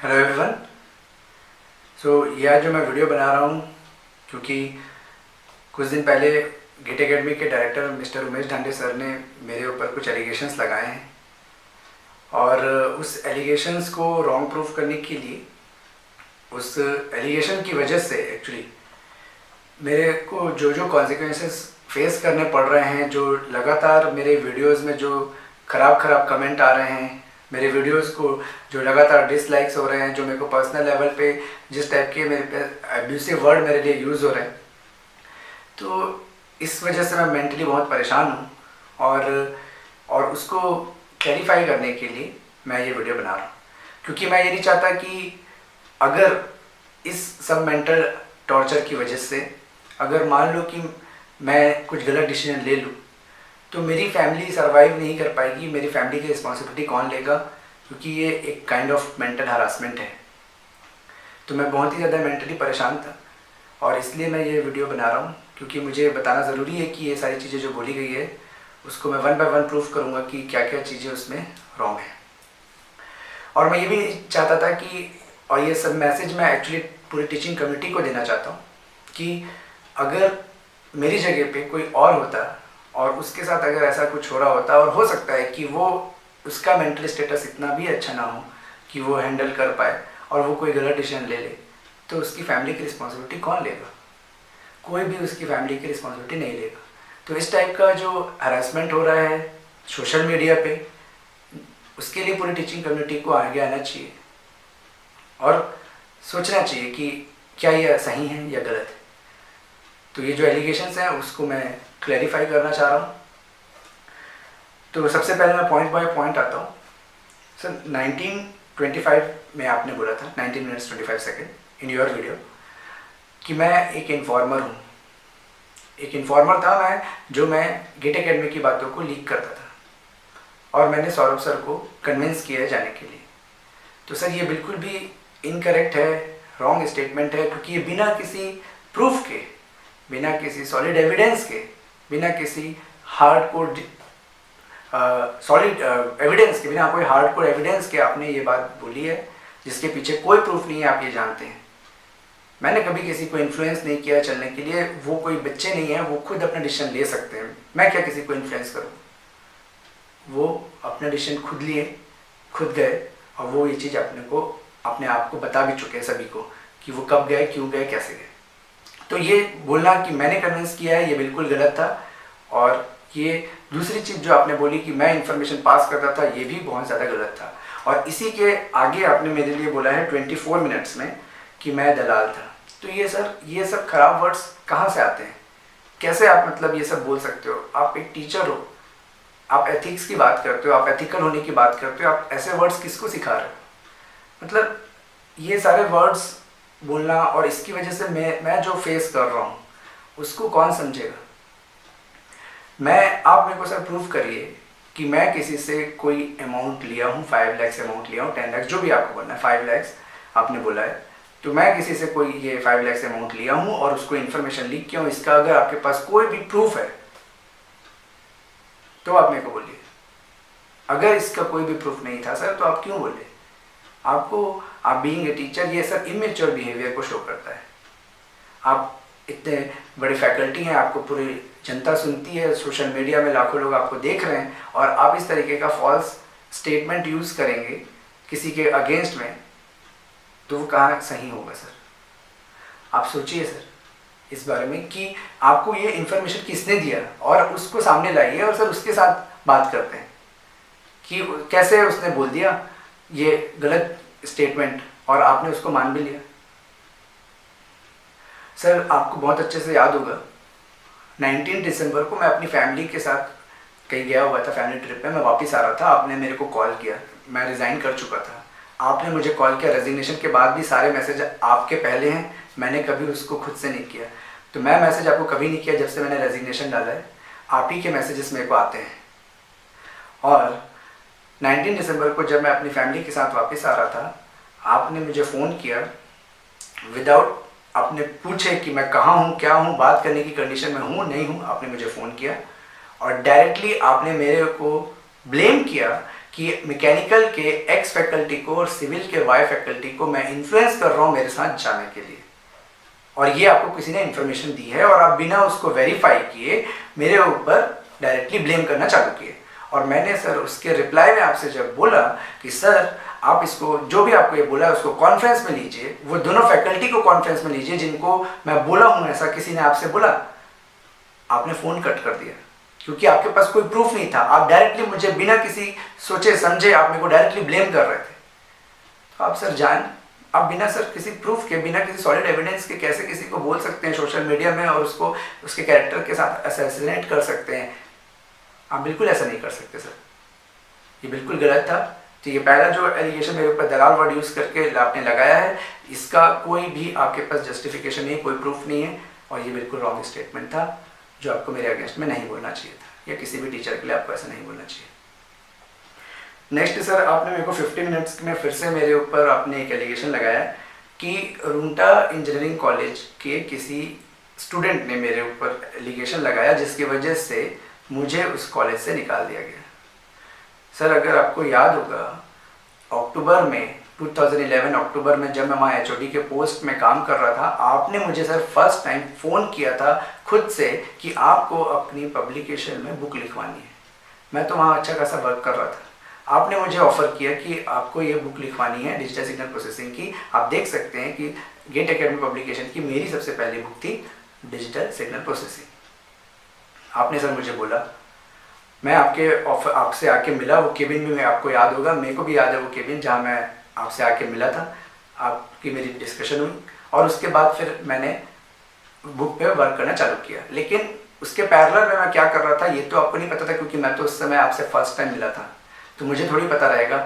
Hello everyone. ये आज जो मैं वीडियो बना रहा हूँ, क्योंकि कुछ दिन पहले गिट एकेडमी के director mister Umesh Dhande sir ने मेरे ऊपर कुछ एलिगेशंस लगाए हैं और उस एलिगेशंस को रॉन्ग प्रूफ करने के लिए, उस एलिगेशन की वजह से एक्चुअली मेरे को जो कॉन्सिक्वेंसेस फेस करने पड़ रहे हैं, जो लगातार मेरे वीडियोस में जो ख़राब कमेंट आ रहे हैं, मेरे वीडियोस को जो लगातार डिसलाइक्स हो रहे हैं, जो मेरे को पर्सनल लेवल पे जिस टाइप के मेरे पे एब्यूसिव वर्ड मेरे लिए यूज़ हो रहे हैं, तो इस वजह से मैं मेंटली बहुत परेशान हूँ और उसको क्लैरिफाई करने के लिए मैं ये वीडियो बना रहा हूँ। क्योंकि मैं ये नहीं चाहता कि अगर इस सब मेंटल टॉर्चर की वजह से अगर मान लो कि मैं कुछ गलत डिसीजन ले लूँ तो मेरी फैमिली सर्वाइव नहीं कर पाएगी। मेरी फैमिली की रिस्पॉन्सिबिलिटी कौन लेगा? क्योंकि ये एक काइंड ऑफ मेंटल हरासमेंट है। तो मैं बहुत ही ज़्यादा मेंटली परेशान था और इसलिए मैं ये वीडियो बना रहा हूँ, क्योंकि मुझे बताना ज़रूरी है कि ये सारी चीज़ें जो बोली गई है उसको मैं वन बाय वन प्रूफ करूँगा कि क्या क्या चीज़ें उसमें रॉन्ग है। और मैं ये भी चाहता था कि, और ये सब मैसेज मैं एक्चुअली पूरी टीचिंग कम्युनिटी को देना चाहता हूँ कि अगर मेरी जगह पे कोई और होता और उसके साथ अगर ऐसा कुछ हो रहा होता, और हो सकता है कि वो उसका मेंटल स्टेटस इतना भी अच्छा ना हो कि वो हैंडल कर पाए और वो कोई गलत डिसीजन ले ले, तो उसकी फैमिली की रिस्पॉन्सिबिलिटी कौन लेगा? कोई भी उसकी फैमिली की रिस्पॉन्सिबिलिटी नहीं लेगा। तो इस टाइप का जो हरासमेंट हो रहा है सोशल मीडिया पे, उसके लिए पूरी टीचिंग कम्युनिटी को आगे आना चाहिए और सोचना चाहिए कि क्या ये सही है या गलत है। तो ये जो एलिगेशंस हैं उसको मैं क्लैरिफाई करना चाह रहा हूँ। तो सबसे पहले मैं पॉइंट बाय पॉइंट आता हूँ। सर 1925 में आपने बोला था 19 minutes 25 second in your video कि मैं एक इन्फॉर्मर हूँ। एक इन्फॉर्मर था मैं गिट एकेडमी की बातों को लीक करता था और मैंने सौरभ सर को कन्विंस किया है जाने के लिए। तो सर ये बिल्कुल भी इनकरेक्ट है, रॉन्ग स्टेटमेंट है, क्योंकि ये बिना किसी प्रूफ के, बिना किसी सॉलिड एविडेंस के, बिना किसी हार्डकोर सॉलिड एविडेंस के, बिना कोई हार्डकोर एविडेंस के आपने ये बात बोली है जिसके पीछे कोई प्रूफ नहीं है। आप ये जानते हैं मैंने कभी किसी को इन्फ्लुएंस नहीं किया चलने के लिए। वो कोई बच्चे नहीं हैं, वो खुद अपना डिसीजन ले सकते हैं। मैं क्या किसी को इन्फ्लुएंस करूँ? वो अपना डिसीजन खुद लिए, खुद गए और वो ये चीज़ अपने आप को बता भी चुके हैं सभी को कि वो कब गए, क्यों गए, कैसे गए। तो ये बोलना कि मैंने कन्विंस किया है ये बिल्कुल गलत था। और ये दूसरी चीज़ जो आपने बोली कि मैं इन्फॉर्मेशन पास करता था, ये भी बहुत ज़्यादा गलत था। और इसी के आगे आपने मेरे लिए बोला है 24 मिनट्स में कि मैं दलाल था। तो ये सर, ये सब खराब वर्ड्स कहाँ से आते हैं? कैसे आप मतलब ये सब बोल सकते हो? आप एक टीचर हो, आप एथिक्स की बात करते हो, आप एथिकल होने की बात करते हो, आप ऐसे वर्ड्स किसको सिखा रहे हो? मतलब ये सारे वर्ड्स बोलना, और इसकी वजह से मैं जो फेस कर रहा हूँ उसको कौन समझेगा? आप मेरे को सर प्रूफ करिए कि मैं किसी से कोई अमाउंट लिया हूँ, 5 लाख अमाउंट लिया हूँ, 10 लाख, जो भी आपको बोलना है, 5 लाख आपने बोला है, तो मैं किसी से कोई ये 5 लाख अमाउंट लिया हूँ और उसको इन्फॉर्मेशन लीक किया हूँ, इसका अगर आपके पास कोई भी प्रूफ है तो आप मेरे को बोलिए। अगर इसका कोई भी प्रूफ नहीं था सर तो आप क्यों बोले? आप बीइंग ए टीचर, ये सब इमेच्योर बिहेवियर को शो करता है। आप इतने बड़े फैकल्टी हैं, आपको पूरी जनता सुनती है, सोशल मीडिया में लाखों लोग आपको देख रहे हैं, और आप इस तरीके का फॉल्स स्टेटमेंट यूज़ करेंगे किसी के अगेंस्ट में, तो वो कहाँ सही होगा सर? आप सोचिए सर इस बारे में कि आपको ये इन्फॉर्मेशन किसने दिया, और उसको सामने लाइए और सर उसके साथ बात करते हैं कि कैसे उसने बोल दिया ये गलत स्टेटमेंट और आपने उसको मान भी लिया। सर आपको बहुत अच्छे से याद होगा 19 दिसंबर को मैं अपनी फैमिली के साथ कहीं गया हुआ था, फैमिली ट्रिप पे। मैं वापस आ रहा था, आपने मेरे को कॉल किया, मैं रिज़ाइन कर चुका था। आपने मुझे कॉल किया, रेजिग्नेशन के बाद भी सारे मैसेज आपके पहले हैं, मैंने कभी उसको खुद से नहीं किया। तो मैं मैसेज आपको कभी नहीं किया जब से मैंने रेजिग्नेशन डाला है, आप ही के मैसेजेस मेरे को आते हैं। और 19 दिसंबर को जब मैं अपनी फैमिली के साथ वापस आ रहा था, आपने मुझे फ़ोन किया विदाउट आपने पूछे कि मैं कहाँ हूँ, क्या हूँ, बात करने की कंडीशन में हूँ नहीं हूँ। आपने मुझे फ़ोन किया और डायरेक्टली आपने मेरे को ब्लेम किया कि मैकेनिकल के एक्स फैकल्टी को और सिविल के वाई फैकल्टी को मैं इन्फ्लुएंस कर रहा हूँ मेरे साथ जाने के लिए, और ये आपको किसी ने इन्फॉर्मेशन दी है और आप बिना उसको वेरीफाई किए मेरे ऊपर डायरेक्टली ब्लेम करना चालू किए। और मैंने सर उसके रिप्लाई में आपसे जब बोला कि सर आप इसको जो भी आपको ये बोला है उसको कॉन्फ्रेंस में लीजिए, वो दोनों फैकल्टी को कॉन्फ्रेंस में लीजिए जिनको मैं बोला हूँ ऐसा किसी ने आपसे बोला, आपने फ़ोन कट कर दिया क्योंकि आपके पास कोई प्रूफ नहीं था। आप डायरेक्टली मुझे बिना किसी सोचे समझे आप मेरे को डायरेक्टली ब्लेम कर रहे थे। तो आप सर आप बिना सर किसी प्रूफ के, बिना किसी सॉलिड एविडेंस के कैसे किसी को बोल सकते हैं सोशल मीडिया में और उसको उसके कैरेक्टर के साथ असैसिनेट कर सकते हैं? आप बिल्कुल ऐसा नहीं कर सकते सर, ये बिल्कुल गलत था। तो ये पहला जो एलिगेशन मेरे ऊपर दलाल वर्ड यूज़ करके आपने लगाया है, इसका कोई भी आपके पास जस्टिफिकेशन नहीं, कोई प्रूफ नहीं है, और ये बिल्कुल रॉन्ग स्टेटमेंट था जो आपको मेरे अगेंस्ट में नहीं बोलना चाहिए था, या किसी भी टीचर के लिए आपको ऐसा नहीं बोलना चाहिए। नेक्स्ट सर, आपने मेरे को 50 मिनट्स में फिर से मेरे ऊपर आपने एक एलिगेशन लगाया कि रूंटा इंजीनियरिंग कॉलेज के किसी स्टूडेंट ने मेरे ऊपर एलिगेशन लगाया जिसकी वजह से मुझे उस कॉलेज से निकाल दिया गया। सर अगर आपको याद होगा, अक्टूबर में 2011 अक्टूबर में जब मैं वहाँ HOD के पोस्ट में काम कर रहा था, आपने मुझे सर फर्स्ट टाइम फ़ोन किया था खुद से कि आपको अपनी पब्लिकेशन में बुक लिखवानी है। मैं तो वहाँ अच्छा खासा वर्क कर रहा था। आपने मुझे ऑफ़र किया कि आपको ये बुक लिखवानी है डिजिटल सिग्नल प्रोसेसिंग की। आप देख सकते हैं कि गेट एकेडमी पब्लिकेशन की मेरी सबसे पहली बुक थी डिजिटल सिग्नल प्रोसेसिंग। आपने सर मुझे बोला, मैं आपसे आके मिला वो केबिन में, आपको याद होगा, मेरे को भी याद है वो केबिन जहाँ मैं आपसे आके मिला था, आपकी मेरी डिस्कशन हुई और उसके बाद फिर मैंने बुक पे वर्क करना चालू किया। लेकिन उसके पैरेलल में मैं क्या कर रहा था ये तो आपको नहीं पता था, क्योंकि मैं तो उस समय आपसे फर्स्ट टाइम मिला था, तो मुझे थोड़ी पता रहेगा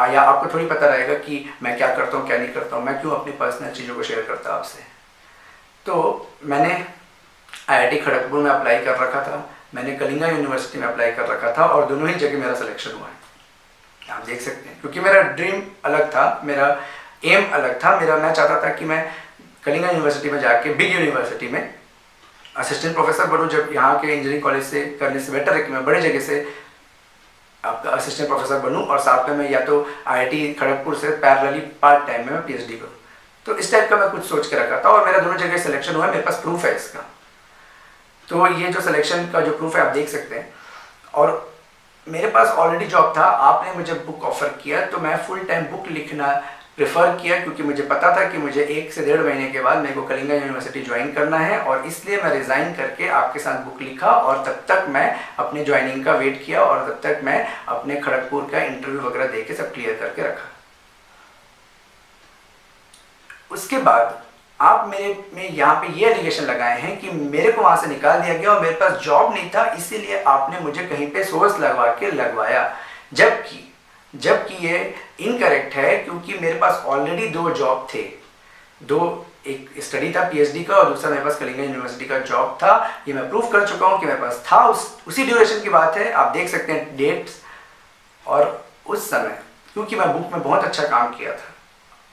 या आपको थोड़ी पता रहेगा कि मैं क्या करता हूँ क्या नहीं करता हूँ, मैं क्यों अपनी पर्सनल चीज़ों को शेयर करता आपसे। तो मैंने IIT खड़गपुर में अप्लाई कर रखा था, मैंने कलिंगा यूनिवर्सिटी में अप्लाई कर रखा था और दोनों ही जगह मेरा सिलेक्शन हुआ है, आप देख सकते हैं। क्योंकि मेरा ड्रीम अलग था, मेरा एम अलग था, मैं चाहता था कि मैं कलिंगा यूनिवर्सिटी में जाके बिग यूनिवर्सिटी में असिस्टेंट प्रोफेसर बनूं, जब यहाँ के इंजीनियरिंग कॉलेज से करने से बेटर है कि मैं बड़े जगह से आपका असिस्टेंट प्रोफेसर बनूं और साथ में मैं या तो IIT खड़गपुर से पैरेलली पार्ट टाइम में मैं PhD करूँ। तो इस टाइप का मैं कुछ सोच के रखा था और मेरा दोनों जगह सिलेक्शन हुआ है, मेरे पास प्रूफ है इसका। तो ये जो सिलेक्शन का जो प्रूफ है आप देख सकते हैं, और मेरे पास ऑलरेडी जॉब था, आपने मुझे बुक ऑफर किया तो मैं फुल टाइम बुक लिखना प्रेफर किया, क्योंकि मुझे पता था कि मुझे 1 से 1.5 महीने के बाद मेरे को कलिंगा यूनिवर्सिटी ज्वाइन करना है, और इसलिए मैं रिज़ाइन करके आपके साथ बुक लिखा और तब तक मैं अपने ज्वाइनिंग का वेट किया और तब तक मैं अपने खड़गपुर का इंटरव्यू वगैरह दे के सब क्लियर करके रखा। उसके बाद आप मेरे में यहाँ पे ये एलिगेशन लगाए हैं कि मेरे को वहाँ से निकाल दिया गया और मेरे पास जॉब नहीं था, इसीलिए आपने मुझे कहीं पे सोर्स लगवाया, जबकि ये इनकरेक्ट है, क्योंकि मेरे पास ऑलरेडी 2 जॉब थे, एक स्टडी था PhD का और दूसरा मेरे पास कलिंगा यूनिवर्सिटी का जॉब था। ये मैं प्रूफ कर चुका हूँ कि मेरे पास था, उसी ड्यूरेशन की बात है, आप देख सकते हैं डेट्स। और उस समय क्योंकि मैं बुक में बहुत अच्छा काम किया था,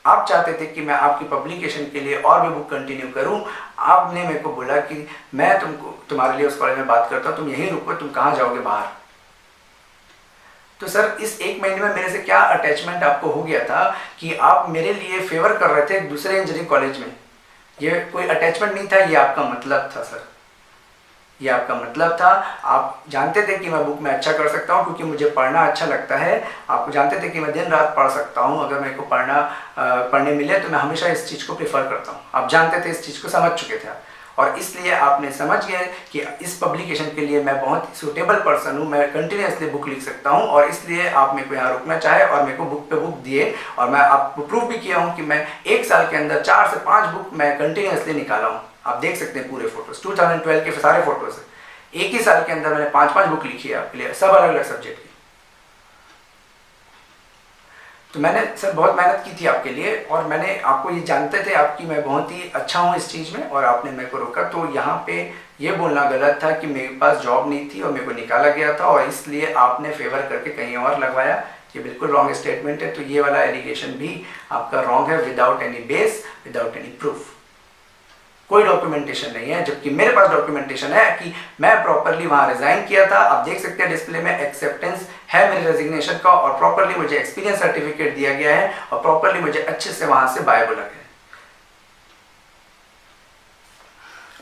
आप चाहते थे कि मैं आपकी पब्लिकेशन के लिए और भी बुक कंटिन्यू करूं, आपने मेरे को बोला कि मैं तुम्हारे लिए उस कॉलेज में बात करता हूं, तुम यहीं रुको, तुम कहाँ जाओगे बाहर। तो सर इस 1 महीने में मेरे से क्या अटैचमेंट आपको हो गया था कि आप मेरे लिए फेवर कर रहे थे एक दूसरे इंजीनियरिंग कॉलेज में? ये कोई अटैचमेंट नहीं था, ये आपका मतलब था सर, ये आपका मतलब था। आप जानते थे कि मैं बुक में अच्छा कर सकता हूँ क्योंकि मुझे पढ़ना अच्छा लगता है, आप जानते थे कि मैं दिन रात पढ़ सकता हूँ, अगर मेरे को पढ़ने मिले तो मैं हमेशा इस चीज़ को प्रेफर करता हूँ, आप जानते थे, इस चीज़ को समझ चुके थे आप, और इसलिए आपने समझ गए कि इस पब्लिकेशन के लिए मैं बहुत सूटेबल पर्सन हूँ, मैं कंटिन्यूसली बुक लिख सकता हूँ, और इसलिए आप मेरे को यहाँ रुकना चाहे और मेरे को बुक पे बुक दिए। और मैं आपको प्रूफ भी किया हूँ कि मैं 1 साल के अंदर 4 से 5 बुक मैं कंटिन्यूसली निकाला हूँ, आप देख सकते हैं पूरे फोटोज, 2012 के सारे फोटोज है, 1 ही साल के अंदर मैंने 5 बुक लिखी है आपके लिए, सब अलग अलग सब्जेक्ट की। तो मैंने सर बहुत मेहनत की थी आपके लिए, और मैंने आपको ये जानते थे आपकी मैं बहुत ही अच्छा हूँ इस चीज़ में, और आपने मेरे को रोका। तो यहाँ पे ये बोलना गलत था कि मेरे पास जॉब नहीं थी और मेरे को निकाला गया था और इसलिए आपने फेवर करके कहीं और लगवाया, ये बिल्कुल रॉन्ग स्टेटमेंट है। तो ये वाला एलिगेशन भी आपका रॉन्ग है, without any base, without any proof. कोई डॉक्यूमेंटेशन नहीं है, जबकि मेरे पास डॉक्यूमेंटेशन है कि मैं प्रॉपरली वहाँ रिजाइन किया था। आप देख सकते हैं डिस्प्ले में एक्सेप्टेंस है मेरे रेजिग्नेशन का, और प्रॉपरली मुझे एक्सपीरियंस सर्टिफिकेट दिया गया है, और प्रॉपरली मुझे अच्छे से वहाँ से बाय बोला गया है।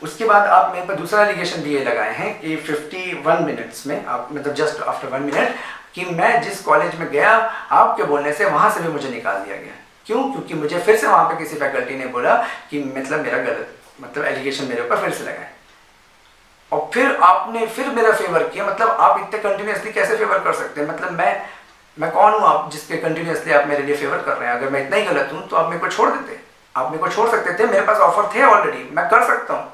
उसके बाद आप मेरे पर दूसरा एलिगेशन भी ये लगाए हैं कि 51 मिनट्स में, आप मतलब जस्ट आफ्टर 1 मिनट, कि मैं जिस कॉलेज में गया आपके बोलने से वहाँ से भी मुझे निकाल दिया गया। क्यों? क्योंकि मुझे फिर से वहाँ पे किसी फैकल्टी ने बोला कि मतलब मेरा गलत, मतलब एलिगेशन मेरे ऊपर फिर से लगाए, और फिर आपने फिर मेरा फेवर किया। मतलब आप इतने कंटिन्यूसली कैसे फेवर कर सकते हैं? मतलब मैं कौन हूँ आप जिसके कंटिन्यूसली आप मेरे लिए फेवर कर रहे हैं? अगर मैं इतना ही गलत हूँ तो आप मेरे को छोड़ देते, आप मेरे को छोड़ सकते थे, मेरे पास ऑफर थे ऑलरेडी, मैं कर सकता हूँ।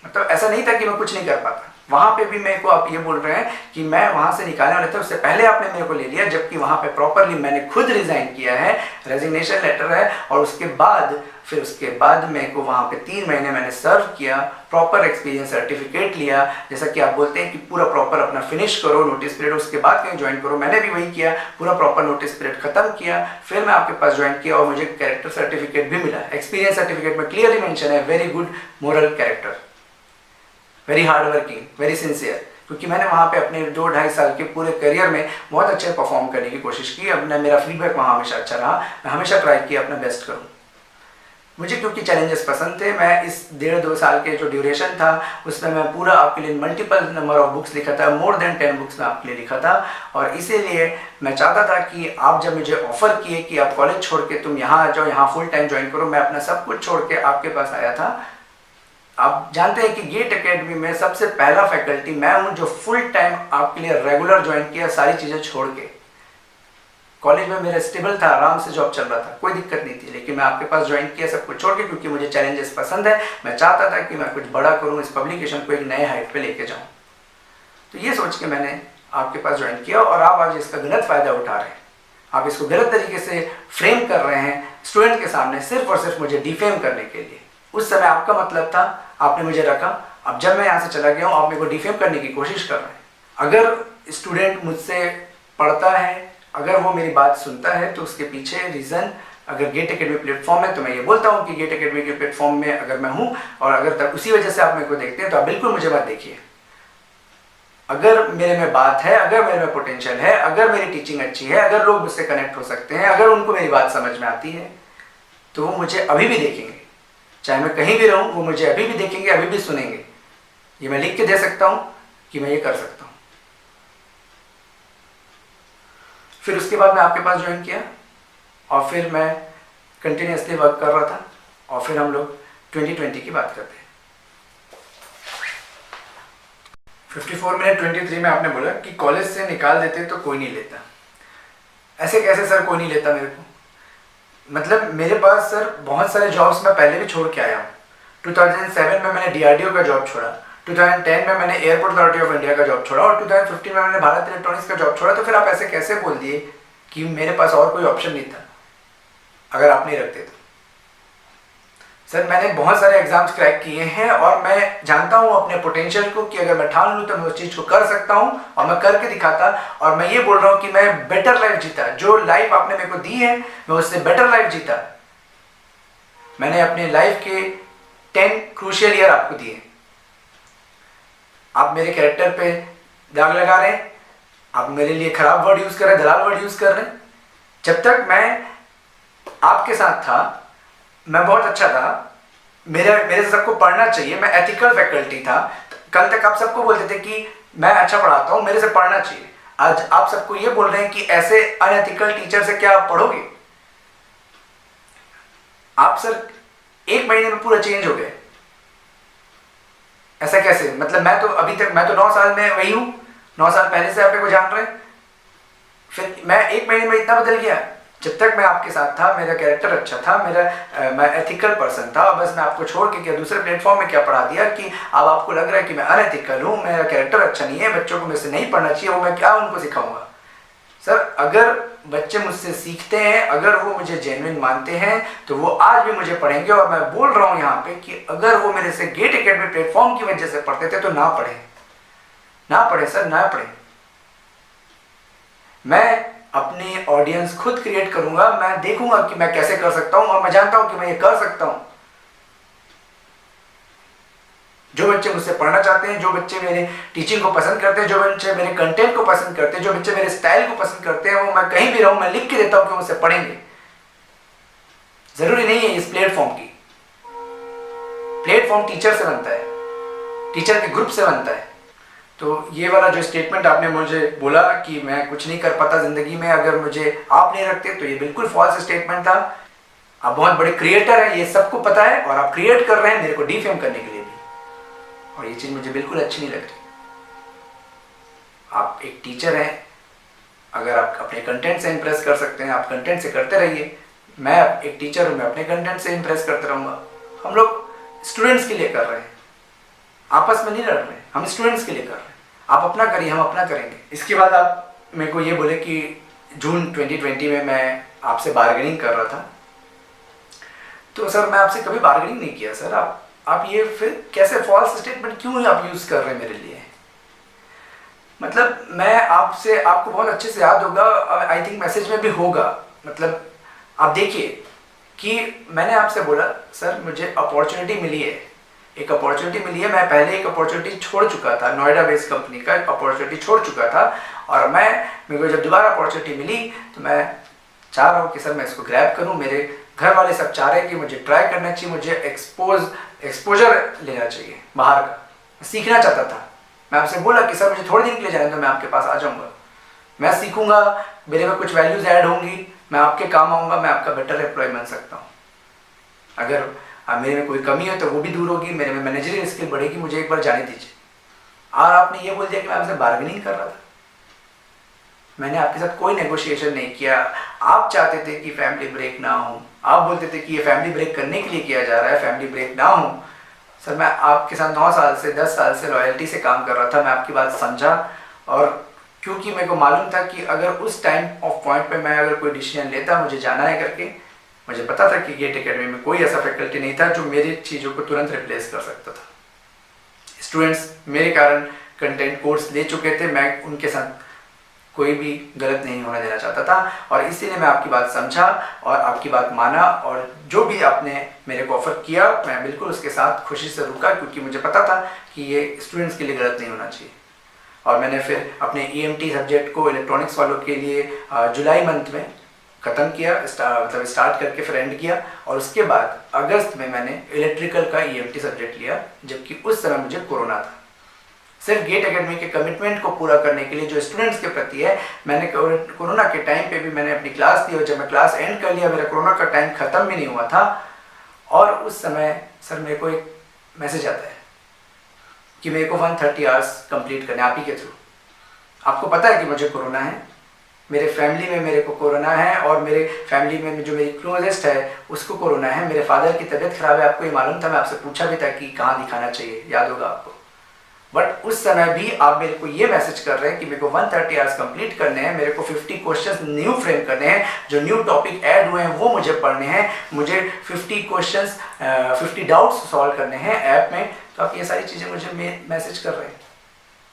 मतलब ऐसा नहीं था कि मैं कुछ नहीं कर पाता। वहाँ पे भी मेरे को आप ये बोल रहे हैं कि मैं वहाँ से निकालने वाले थे, उससे पहले आपने मेरे को ले लिया, जबकि वहाँ पे प्रॉपरली मैंने खुद रिजाइन किया है, रेजिग्नेशन लेटर है, और उसके बाद मेरे को वहाँ पे 3 महीने मैंने सर्व किया, प्रॉपर एक्सपीरियंस सर्टिफिकेट लिया। जैसा कि आप बोलते हैं कि पूरा प्रॉपर अपना फिनिश करो नोटिस पीरियड, उसके बाद कहीं ज्वाइन करो, मैंने भी वही किया, पूरा प्रॉपर नोटिस पीरियड खत्म किया, फिर मैं आपके पास ज्वाइन किया, और मुझे कैरेक्टर सर्टिफिकेट भी मिला। एक्सपीरियंस सर्टिफिकेट में क्लियरली मेंशन है very good moral character, very hard working, very sincere, क्योंकि मैंने वहाँ पे अपने 2-2.5 साल के पूरे करियर में बहुत अच्छे परफॉर्म करने की कोशिश की। अपना मेरा फीडबैक वहाँ हमेशा अच्छा रहा, मैं हमेशा ट्राई किया अपना बेस्ट करूँ। मुझे क्योंकि चैलेंजेस पसंद थे, मैं इस 1.5-2 साल के जो ड्यूरेशन था उसमें मैं पूरा आपके लिए मल्टीपल नंबर ऑफ बुक्स लिखा था, मोर देन 10 बुक्स मैं आपके लिए लिखा था। और इसीलिए मैं चाहता था कि आप जब मुझे ऑफर किए कि आप कॉलेज छोड़ के तुम यहाँ आ जाओ, यहाँ फुल टाइम ज्वाइन करो, मैं अपना सब कुछ छोड़ के आपके पास आया था। आप जानते हैं कि गेट एकेडमी में सबसे पहला फैकल्टी मैं हूं जो फुल टाइम आपके लिए रेगुलर ज्वाइन किया, सारी चीज़ें छोड़ के। कॉलेज में मेरा स्टेबल था, आराम से जॉब चल रहा था, कोई दिक्कत नहीं थी, लेकिन मैं आपके पास ज्वाइन किया सब कुछ छोड़ के, क्योंकि मुझे चैलेंजेस पसंद है। मैं चाहता था कि मैं कुछ बड़ा करूँ, इस पब्लिकेशन को एक नए हाइट पे लेके जाऊँ। तो ये सोच के मैंने आपके पास ज्वाइन किया, और आप आज इसका गलत फ़ायदा उठा रहे हैं। आप इसको गलत तरीके से फ्रेम कर रहे हैं स्टूडेंट के सामने, सिर्फ और सिर्फ मुझे डिफेम करने के लिए। उस समय आपका मतलब था, आपने मुझे रखा, अब जब मैं यहाँ से चला गया हूँ आप मेरे को डिफेम करने की कोशिश कर रहे हैं। अगर स्टूडेंट मुझसे पढ़ता है, अगर वो मेरी बात सुनता है, तो उसके पीछे रीज़न, अगर गेट एकेडमी प्लेटफॉर्म है तो मैं ये बोलता हूँ कि गेट एकेडमी के प्लेटफॉर्म में अगर मैं हूँ, और अगर तक उसी वजह से आप मेरे को देखते हैं, तो आप बिल्कुल मुझे मत देखिए। अगर मेरे में बात है, अगर मेरे में पोटेंशियल है, अगर मेरी टीचिंग अच्छी है, अगर लोग मुझसे कनेक्ट हो सकते हैं, अगर उनको मेरी बात समझ में आती है, तो वो मुझे अभी भी देखेंगे। चाहे मैं कहीं भी रहूं, वो मुझे अभी भी देखेंगे, अभी भी सुनेंगे। ये मैं लिख के दे सकता हूं कि मैं ये कर सकता हूं। फिर उसके बाद मैं आपके पास ज्वाइन किया, और फिर मैं कंटिन्यूसली वर्क कर रहा था, और फिर हम लोग 2020 की बात करते हैं। 54 मिनट 23 में आपने बोला कि कॉलेज से निकाल देते तो कोई नहीं लेता। ऐसे कैसे सर कोई नहीं लेता मेरे को? मतलब मेरे पास सर बहुत सारे जॉब्स मैं पहले भी छोड़ के आया हूँ। 2007 में मैंने DRDO का जॉब छोड़ा, 2010 में मैंने एयरपोर्ट अथॉरिटी ऑफ इंडिया का जॉब छोड़ा, और 2015 में मैंने भारत इलेक्ट्रॉनिक्स का जॉब छोड़ा। तो फिर आप ऐसे कैसे बोल दिए कि मेरे पास और कोई ऑप्शन नहीं था अगर आप नहीं रखते तो? सर मैंने बहुत सारे एग्जाम्स क्रैक किए हैं, और मैं जानता हूँ अपने पोटेंशियल को कि अगर मैं ठान लूँ तो मैं उस चीज़ को कर सकता हूँ, और मैं करके दिखाता। और मैं ये बोल रहा हूँ कि मैं बेटर लाइफ जीता, जो लाइफ आपने मेरे को दी है मैं उससे बेटर लाइफ जीता। मैंने अपने लाइफ के 10 क्रूशियल ईयर आपको दिए। आप मेरे कैरेक्टर पे दाग लगा रहे हैं, आप मेरे लिए खराब वर्ड यूज कर रहे हैं, दलाल वर्ड यूज कर रहे हैं। जब तक मैं आपके साथ था मैं बहुत अच्छा था, मेरे से सबको पढ़ना चाहिए, मैं एथिकल फैकल्टी था। कल तक आप सबको बोलते थे कि मैं अच्छा पढ़ाता हूँ, मेरे से पढ़ना चाहिए। आज आप सबको ये बोल रहे हैं कि ऐसे अनएथिकल टीचर से क्या आप पढ़ोगे? आप सर 1 महीने में पूरा चेंज हो गए। ऐसा कैसे? मतलब मैं तो अभी तक, मैं तो 9 साल में वही हूँ, 9 साल पहले से आप मेरे को जान रहे हैं, फिर मैं 1 महीने में इतना बदल गया? जब तक मैं आपके साथ था मेरा कैरेक्टर अच्छा था, मैं एथिकल पर्सन था। बस मैं आपको छोड़ के क्या दूसरे प्लेटफॉर्म में क्या पढ़ा दिया कि अब आपको लग रहा है कि मैं अनएथिकल हूँ, मेरा कैरेक्टर अच्छा नहीं है, बच्चों को मेरे से नहीं पढ़ना चाहिए, वो मैं क्या उनको सिखाऊंगा? सर अगर बच्चे मुझसे सीखते हैं, अगर वो मुझे जेन्युइन मानते हैं, तो वो आज भी मुझे पढ़ेंगे। और मैं बोल रहा हूँ यहाँ पे कि अगर वो मेरे से गेट एकेडमी प्लेटफॉर्म की वजह से पढ़ते थे तो ना पढ़े, ना पढ़े सर, ना पढ़े। मैं अपनी ऑडियंस खुद क्रिएट करूंगा, मैं देखूंगा कि मैं कैसे कर सकता हूं, और मैं जानता हूं कि मैं ये कर सकता हूं। जो बच्चे मुझसे पढ़ना चाहते हैं, जो बच्चे मेरे टीचिंग को पसंद करते हैं, जो बच्चे मेरे कंटेंट को पसंद करते हैं, जो बच्चे मेरे स्टाइल को पसंद करते हैं, वो मैं कहीं भी रहूं मैं लिख के देता हूं कि मुझसे पढ़ेंगे। जरूरी नहीं है इस प्लेटफॉर्म की, प्लेटफॉर्म टीचर से बनता है, टीचर के ग्रुप से बनता है। तो ये वाला जो स्टेटमेंट आपने मुझे बोला कि मैं कुछ नहीं कर पाता जिंदगी में अगर मुझे आप नहीं रखते, तो ये बिल्कुल फॉल्स स्टेटमेंट था। आप बहुत बड़े क्रिएटर हैं, ये सबको पता है, और आप क्रिएट कर रहे हैं मेरे को डिफेम करने के लिए भी, और ये चीज मुझे बिल्कुल अच्छी नहीं लगती। आप एक टीचर हैं, अगर आप अपने कंटेंट से इंप्रेस कर सकते हैं, आप कंटेंट से करते रहिए। मैं एक टीचर हूं, मैं अपने कंटेंट से इंप्रेस करते रहूंगा। हम लोग स्टूडेंट्स के लिए कर रहे हैं, आपस में नहीं लड़ रहे, हम स्टूडेंट्स के लिए कर रहे हैं। आप अपना करिए, हम अपना करेंगे। इसके बाद आप मेरे को ये बोले कि जून 2020 में मैं आपसे बार्गेनिंग कर रहा था, तो सर मैं आपसे कभी बार्गेनिंग नहीं किया सर। आप ये फिर कैसे फॉल्स स्टेटमेंट क्यों आप यूज कर रहे हैं मेरे लिए? मतलब मैं आपसे, आपको बहुत अच्छे से याद होगा, आई थिंक मैसेज में भी होगा, मतलब आप देखिए कि मैंने आपसे बोला सर मुझे अपॉर्चुनिटी मिली है, एक अपॉर्चुनिटी मिली है। मैं पहले एक अपॉर्चुनिटी छोड़ चुका था, नोएडा बेस्ड कंपनी का एक अपॉर्चुनिटी छोड़ चुका था, और मेरे को जब दोबारा अपॉर्चुनिटी मिली तो मैं चाह रहा हूँ कि सर मैं इसको ग्रैब करूँ। मेरे घर वाले सब चाह रहे हैं कि मुझे ट्राई करना चाहिए, मुझे एक्सपोजर लेना चाहिए बाहर का, सीखना चाहता था। मैं आपसे बोला कि सर मुझे थोड़े दिन के लिए जाने तो मैं आपके पास आ जाऊँगा, मैं सीखूंगा, मेरे में कुछ वैल्यूज ऐड होंगी, मैं आपके काम आऊँगा, मैं आपका बेटर एम्प्लॉय बन सकता हूँ। अगर मेरे में कोई कमी है तो वो भी दूर होगी, मेरे में मैनेजरियल स्किल बढ़ेगी, मुझे एक बार जाने दीजिए। और आपने ये बोल दिया कि मैं आपसे बार्गेनिंग कर रहा था। मैंने आपके साथ कोई नेगोशिएशन नहीं किया। आप चाहते थे कि फैमिली ब्रेक ना हो, आप बोलते थे कि ये फैमिली ब्रेक करने के लिए किया जा रहा है, फैमिली ब्रेक ना हो। सर मैं आपके साथ 9 साल से 10 साल से लॉयल्टी से काम कर रहा था, मैं आपकी बात समझा, और क्योंकि मेरे को मालूम था कि अगर उस टाइम ऑफ पॉइंट पे मैं अगर कोई डिसीजन लेता, मुझे जाना है करके, मुझे पता था कि गेट एकेडमी में कोई ऐसा फैकल्टी नहीं था जो मेरी चीज़ों को तुरंत रिप्लेस कर सकता था। स्टूडेंट्स मेरे कारण कंटेंट कोर्स ले चुके थे, मैं उनके साथ कोई भी गलत नहीं होने देना चाहता था, और इसीलिए मैं आपकी बात समझा और आपकी बात माना, और जो भी आपने मेरे को ऑफर किया मैं बिल्कुल उसके साथ खुशी से रुका, क्योंकि मुझे पता था कि ये स्टूडेंट्स के लिए गलत नहीं होना चाहिए। और मैंने फिर अपने EMT सब्जेक्ट को इलेक्ट्रॉनिक्स वालों के लिए जुलाई मंथ में ख़त्म किया, मतलब स्टार्ट करके फिर एंड किया, और उसके बाद अगस्त में मैंने इलेक्ट्रिकल का EMT सब्जेक्ट लिया, जबकि उस समय मुझे कोरोना था। सिर्फ गेट एकेडमी के कमिटमेंट को पूरा करने के लिए जो स्टूडेंट्स के प्रति है, मैंने कोरोना के टाइम पे भी मैंने अपनी क्लास दी, और जब मैं क्लास एंड कर लिया, मेरा कोरोना का टाइम ख़त्म भी नहीं हुआ था, और उस समय सर मेरे को एक मैसेज आता है कि मेरे को 130 आवर्स कंप्लीट करने, आप ही के थ्रू। आपको पता है कि मुझे कोरोना है, मेरे फैमिली में मेरे को कोरोना है, और मेरे फैमिली में जो मेरी क्लोजेस्ट है उसको कोरोना है। मेरे फादर की तबीयत खराब है, आपको ये मालूम था, मैं आपसे पूछा भी था कि कहाँ दिखाना चाहिए, याद होगा आपको। बट उस समय भी आप मेरे को ये मैसेज कर रहे हैं कि मेरे को 130 आवर्स कंप्लीट करने हैं, मेरे को 50 क्वेश्चंस न्यू फ्रेम करने हैं, जो न्यू टॉपिक ऐड हुए हैं वो मुझे पढ़ने हैं, मुझे 50 क्वेश्चंस 50 डाउट्स सॉल्व करने हैं ऐप में। तो आप ये सारी चीज़ें मुझे मैसेज कर रहे हैं।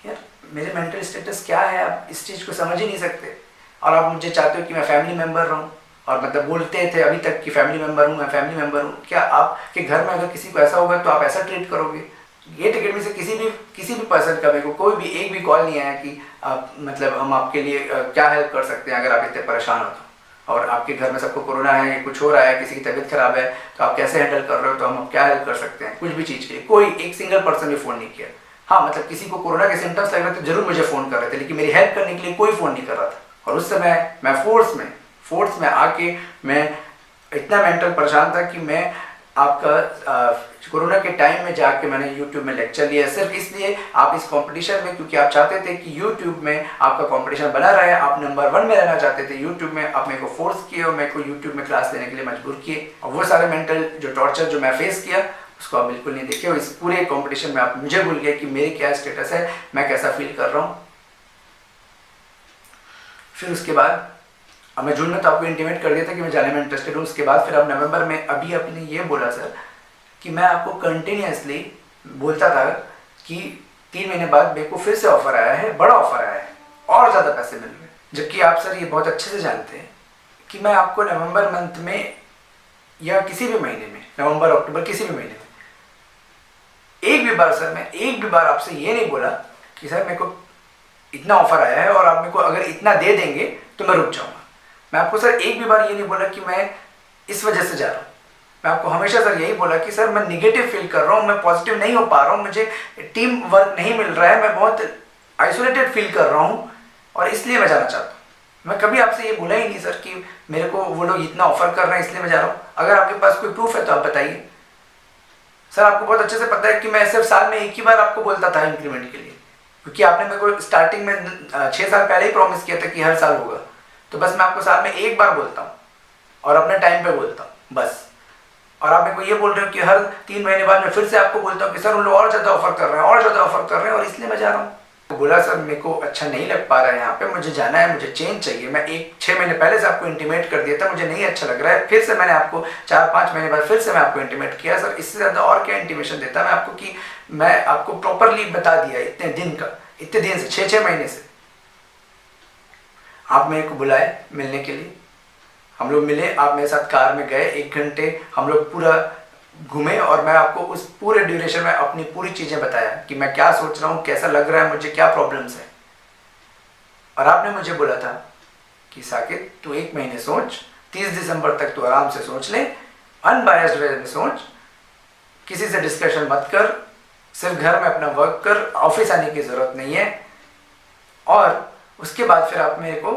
यार मेरे मेंटल स्टेटस क्या है, आप इस चीज़ को समझ ही नहीं सकते, और आप मुझे चाहते हो कि मैं फैमिली मेम्बर रहूँ, और मतलब बोलते थे अभी तक कि फैमिली मेम्बर हूँ, मैं फैमिली मेम्बर हूँ। क्या आपके घर में अगर किसी को ऐसा होगा तो आप ऐसा ट्रीट करोगे? गेट एकेडमी से किसी भी पर्सन का मेरे को कोई भी एक भी कॉल नहीं आया कि आप मतलब हम आपके लिए क्या हेल्प कर सकते हैं अगर आप इतने परेशान हो तो, और आपके घर में सबको कोरोना है, कुछ हो रहा है, किसी की तबीयत खराब है, तो आप कैसे हैंडल कर रहे हो, तो हम क्या हेल्प कर सकते हैं, कुछ भी चीज़ के लिए कोई एक सिंगल पर्सन भी फ़ोन नहीं किया। हाँ मतलब किसी को कोरोना के सिम्टम्स लग रहे थे जरूर मुझे फ़ोन कर रहे थे, लेकिन मेरी हेल्प करने के लिए कोई फ़ोन नहीं कर रहा था। और उस समय मैं फोर्स में आके मैं इतना मेंटल परेशान था कि मैं आपका कोरोना के टाइम में जाके मैंने YouTube में लेक्चर लिया, सिर्फ इसलिए आप इस कंपटीशन में, क्योंकि आप चाहते थे कि YouTube में आपका कंपटीशन बना रहे, आप नंबर 1 में रहना चाहते थे YouTube में, आप मेरे को फोर्स किए और मेरे को YouTube में क्लास लेने के लिए मजबूर किए। और वो सारे मेंटल जो टॉर्चर जो मैं फेस किया उसको आप बिल्कुल नहीं देखे, और इस पूरे कंपटीशन में आप मुझे भूल गए कि मेरी क्या स्टेटस है, मैं कैसा फील कर रहा हूँ। फिर उसके बाद अब मैं जून में तो आपको इंटीमेट कर दिया था कि मैं जाने में इंटरेस्टेड हूँ। उसके बाद फिर अब नवंबर में अभी आपने ये बोला सर कि मैं आपको कंटिन्यूसली बोलता था कि 3 महीने बाद मेरे को फिर से ऑफर आया है, बड़ा ऑफर आया है और ज़्यादा पैसे मिल रहे हैं, जबकि आप सर ये बहुत अच्छे से जानते हैं कि मैं आपको नवंबर मंथ में या किसी भी महीने में, नवंबर अक्टूबर किसी भी महीने में एक भी बार सर, मैं एक भी बार आपसे ये नहीं बोला कि सर मेरे को इतना ऑफर आया है और आप मेरे को अगर इतना दे देंगे तो मैं रुक जाऊंगा। मैं आपको सर एक भी बार ये नहीं बोला कि मैं इस वजह से जा रहा हूँ। मैं आपको हमेशा सर यही बोला कि सर मैं निगेटिव फील कर रहा हूँ, मैं पॉजिटिव नहीं हो पा रहा हूँ, मुझे टीम वर्क नहीं मिल रहा है, मैं बहुत आइसोलेटेड फील कर रहा हूँ और इसलिए मैं जाना चाहता हूँ। मैं कभी आपसे ये बोला ही नहीं सर कि मेरे को वो लोग इतना ऑफर कर रहे हैं इसलिए मैं जा रहा हूँ। अगर आपके पास कोई प्रूफ है तो आप बताइए। सर आपको बहुत अच्छे से पता है कि मैं सिर्फ साल में एक ही बार आपको बोलता था इंक्रीमेंट के लिए, क्योंकि आपने मेरे को स्टार्टिंग में 6 साल पहले ही प्रॉमिस किया था कि हर साल होगा। तो बस मैं आपको साल में एक बार बोलता हूँ और अपने टाइम पे बोलता हूँ बस। और आप मेरे को ये बोल रहे हो कि हर 3 महीने बाद मैं फिर से आपको बोलता हूँ कि सर उन लोग और ज़्यादा ऑफर कर रहे हैं, और ज़्यादा ऑफर कर रहे हैं और इसलिए मैं जा रहा हूँ। तो बोला सर मेरे को अच्छा नहीं लग पा रहा है यहाँ पे, मुझे जाना है, मुझे चेंज चाहिए। मैं 6 महीने पहले से आपको इंटीमेट कर दिया था, मुझे नहीं अच्छा लग रहा है। फिर से मैंने आपको 4-5 महीने बाद फिर से मैं आपको इंटीमेट किया। सर इससे ज़्यादा और क्या इंटीमेशन देता मैं आपको कि मैं आपको प्रॉपरली बता दिया इतने दिन से 6 महीने से। आप मेरे को बुलाए मिलने के लिए, हम लोग मिले, आप मेरे साथ कार में गए, 1 घंटे हम लोग पूरा घूमे और मैं आपको उस पूरे ड्यूरेशन में अपनी पूरी चीज़ें बताया कि मैं क्या सोच रहा हूँ, कैसा लग रहा है मुझे, क्या प्रॉब्लम्स है। और आपने मुझे बोला था कि साकिब तू 1 महीने सोच, 30 दिसंबर तक तू आराम से सोच ले, अनबायस्ड वे में सोच, किसी से डिस्कशन मत कर, सिर्फ घर में अपना वर्क कर, ऑफिस आने की ज़रूरत नहीं है। और उसके बाद फिर आप मेरे को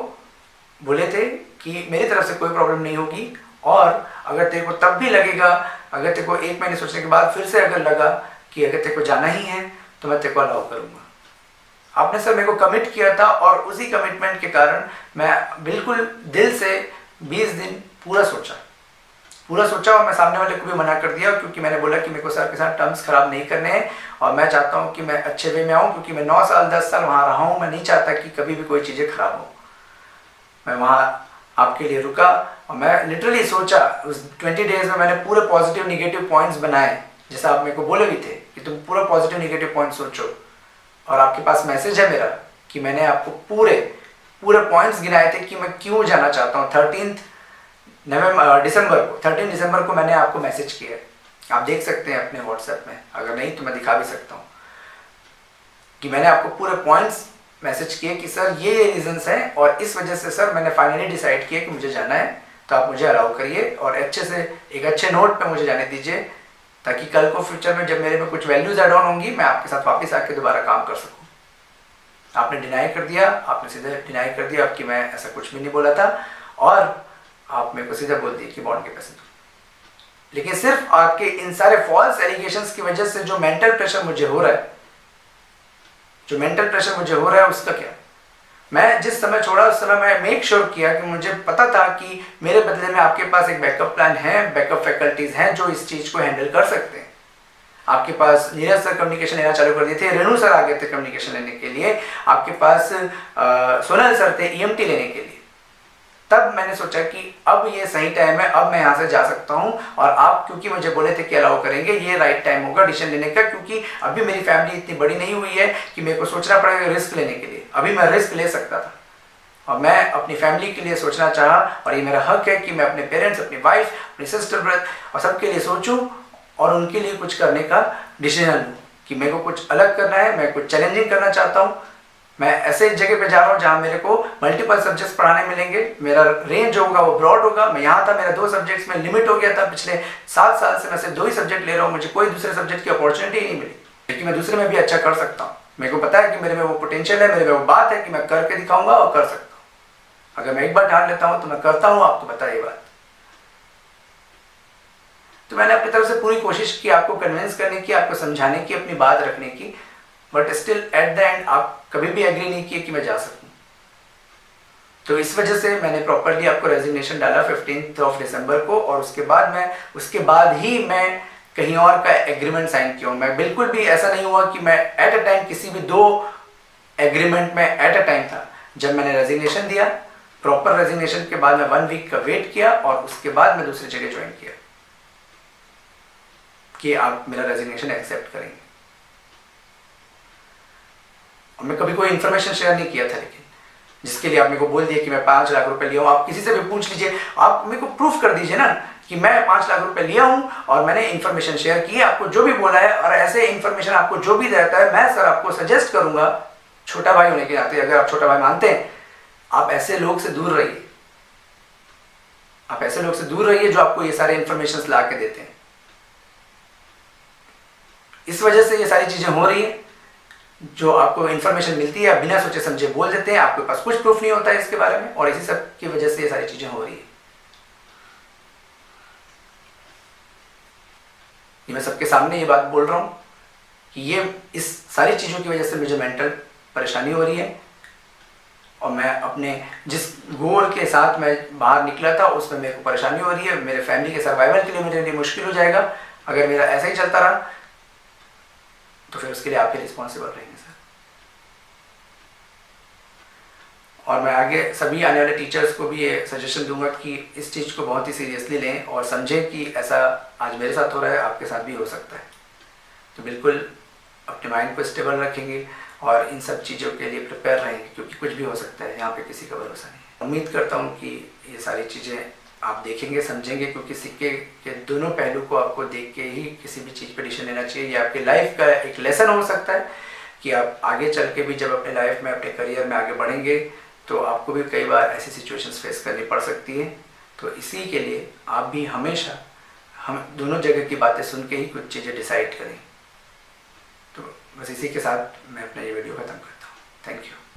बोले थे कि मेरी तरफ से कोई प्रॉब्लम नहीं होगी, और अगर तेरे को तब भी लगेगा, अगर तेरे को 1 महीने सोचने के बाद फिर से अगर लगा कि अगर तेरे को जाना ही है तो मैं तेरे को अलाउ करूँगा। आपने सर मेरे को कमिट किया था और उसी कमिटमेंट के कारण मैं बिल्कुल दिल से 20 दिन पूरा सोचा और मैं सामने वाले को भी मना कर दिया, क्योंकि मैंने बोला कि मेरे को सर के साथ टर्म्स खराब नहीं करने हैं और मैं चाहता हूँ कि मैं अच्छे वे में आऊँ, क्योंकि मैं 9 साल 10 साल वहाँ रहा हूँ। मैं नहीं चाहता कि कभी भी कोई चीज़ें खराब हो। मैं वहाँ आपके लिए रुका और मैं लिटरली सोचा, उस 20 डेज में मैंने पूरे पॉजिटिव निगेटिव पॉइंट्स बनाए, जैसा आप मेरे को बोले भी थे कि तुम पूरा पॉजिटिव निगेटिव पॉइंट सोचो। और आपके पास मैसेज है मेरा कि मैंने आपको पूरे पॉइंट्स गिनाए थे कि मैं क्यों जाना चाहता हूँ। 13 दिसंबर को मैंने आपको मैसेज किया है, आप देख सकते हैं अपने व्हाट्सएप में, अगर नहीं तो मैं दिखा भी सकता हूँ कि मैंने आपको पूरे पॉइंट्स मैसेज किए कि सर ये रीजंस हैं और इस वजह से सर मैंने फाइनली डिसाइड किया कि मुझे जाना है, तो आप मुझे अलाउ करिए और अच्छे से एक अच्छे नोट पे मुझे जाने दीजिए, ताकि कल को फ्यूचर में जब मेरे में कुछ वैल्यूज ऐड ऑन होंगी मैं आपके साथ वापस आके दोबारा काम कर सकूं। आपने डिनाई कर दिया, आपने सीधे डिनाई कर दिया कि मैं ऐसा कुछ भी नहीं बोला था, और आप मेरे को सीधे बोल दिए कि बॉन्ड के पैसे दो। लेकिन सिर्फ आपके इन सारे फॉल्स एलिगेशंस की वजह से जो मेंटल प्रेशर मुझे हो रहा है, उसका क्या? मैं जिस समय छोड़ा उस समय मैं मेक श्योर किया कि मुझे पता था कि मेरे बदले में आपके पास एक बैकअप प्लान है, बैकअप फैकल्टीज हैं जो इस चीज को हैंडल कर सकते हैं। आपके पास नीरज सर कम्युनिकेशन लेना चालू कर दिए थे, रेणु सर आ गए थे कम्युनिकेशन लेने के लिए, आपके पास सोनल सर थे ईएमटी लेने के लिए। तब मैंने सोचा कि अब ये सही टाइम है, अब मैं यहाँ से जा सकता हूँ, और आप क्योंकि मुझे बोले थे कि अलाउ करेंगे, ये राइट टाइम होगा डिसीजन लेने का, क्योंकि अभी मेरी फैमिली इतनी बड़ी नहीं हुई है कि मेरे को सोचना पड़ेगा रिस्क लेने के लिए। अभी मैं रिस्क ले सकता था और मैं अपनी फैमिली के लिए सोचना चाहा, और ये मेरा हक है कि मैं अपने पेरेंट्स, अपनी वाइफ, अपनी सिस्टर, ब्रदर और सबके लिए सोचूं और उनके लिए कुछ करने का डिसीजन लूँ कि मेरे को कुछ अलग करना है, मैं कुछ चैलेंजिंग करना चाहता हूँ। मैं ऐसे जगह पे जा रहा हूँ जहाँ मेरे को मल्टीपल सब्जेक्ट्स पढ़ाने मिलेंगे, मेरा रेंज होगा वो ब्रॉड होगा। मैं यहाँ था, मेरा 2 सब्जेक्ट्स में लिमिट हो गया था, पिछले 7 साल से मैं सिर्फ 2 ही सब्जेक्ट ले रहा हूँ, मुझे कोई दूसरे सब्जेक्ट की अपॉर्चुनिटी नहीं मिली, लेकिन मैं दूसरे में भी अच्छा कर सकता हूँ। मेरे को पता है कि मेरे में वो पोटेंशियल है, मेरे में वो बात है कि मैं करके दिखाऊंगा और कर सकता हूँ। अगर मैं एक बार ठान लेता हूँ तो मैं करता हूँ, आपको पता है ये बात। तो मैंने अपनी तरफ से पूरी कोशिश की आपको कन्विंस करने की, आपको समझाने की, अपनी बात रखने की, but still at the end आप कभी भी एग्री नहीं किए कि मैं जा सकूं। तो इस वजह से मैंने प्रॉपरली आपको रेजिग्नेशन डाला 15 दिसंबर को, और उसके बाद ही मैं कहीं और का एग्रीमेंट साइन किया। मैं बिल्कुल भी ऐसा नहीं हुआ कि मैं एट अ टाइम किसी भी 2 एग्रीमेंट में एट अ टाइम था। जब मैंने रेजिग्नेशन दिया, प्रॉपर रेजिग्नेशन के बाद मैं 1 वीक का वेट किया और उसके बाद मैं दूसरी जगह ज्वाइन किया कि आप मेरा रेजिग्नेशन एक्सेप्ट करेंगे। और मैं कभी कोई इन्फॉर्मेशन शेयर नहीं किया था, लेकिन जिसके लिए आप मेरे को बोल दिए कि मैं 5 लाख रुपए लिया हूँ। आप किसी से भी पूछ लीजिए, आप मेरे को प्रूफ कर दीजिए ना कि मैं 5 लाख रुपए लिया हूं और मैंने इन्फॉर्मेशन शेयर की है, आपको जो भी बोला है, और ऐसे इन्फॉर्मेशन आपको जो भी रहता है, मैं सर आपको सजेस्ट करूंगा, छोटा भाई होने के नाते, अगर आप छोटा भाई मानते हैं, आप ऐसे लोग से दूर रहिए। आप ऐसे लोग से दूर रहिए जो आपको ये सारे इन्फॉर्मेशन ला के देते हैं। इस वजह से ये सारी चीजें हो रही है, जो आपको इन्फॉर्मेशन मिलती है, आप बिना सोचे समझे बोल देते हैं, आपके पास कुछ प्रूफ नहीं होता है इसके बारे में, और इसी सब की वजह से ये सारी चीजें हो रही है। ये मैं सबके सामने ये बात बोल रहा हूं कि ये इस सारी चीजों की वजह से मुझे मेंटल परेशानी हो रही है, और मैं अपने जिस गोल के साथ मैं बाहर निकला था उसमें मेरे को परेशानी हो रही है। मेरे फैमिली के सर्वाइवल के लिए मेरे लिए मुश्किल हो जाएगा अगर मेरा ऐसा ही चलता रहा, तो फिर उसके लिए आप ही रिस्पॉन्सिबल रहेंगे सर। और मैं आगे सभी आने वाले टीचर्स को भी ये सजेशन दूंगा कि इस चीज़ को बहुत ही सीरियसली लें और समझें कि ऐसा आज मेरे साथ हो रहा है, आपके साथ भी हो सकता है। तो बिल्कुल अपने माइंड को स्टेबल रखेंगे और इन सब चीज़ों के लिए प्रिपेयर रहेंगे, क्योंकि कुछ भी हो सकता है, यहाँ पे किसी का भरोसा नहीं। उम्मीद करता हूँ कि ये सारी चीज़ें आप देखेंगे, समझेंगे, क्योंकि सिक्के के दोनों पहलू को आपको देख के ही किसी भी चीज़ पर डिसीजन लेना चाहिए। ये आपकी लाइफ का एक लेसन हो सकता है कि आप आगे चल के भी जब अपने लाइफ में, अपने करियर में आगे बढ़ेंगे तो आपको भी कई बार ऐसी सिचुएशंस फेस करनी पड़ सकती है। तो इसी के लिए आप भी हमेशा हम दोनों जगह की बातें सुन के ही कुछ चीज़ें डिसाइड करें। तो बस इसी के साथ मैं अपना ये वीडियो ख़त्म करता हूँ। Thank you.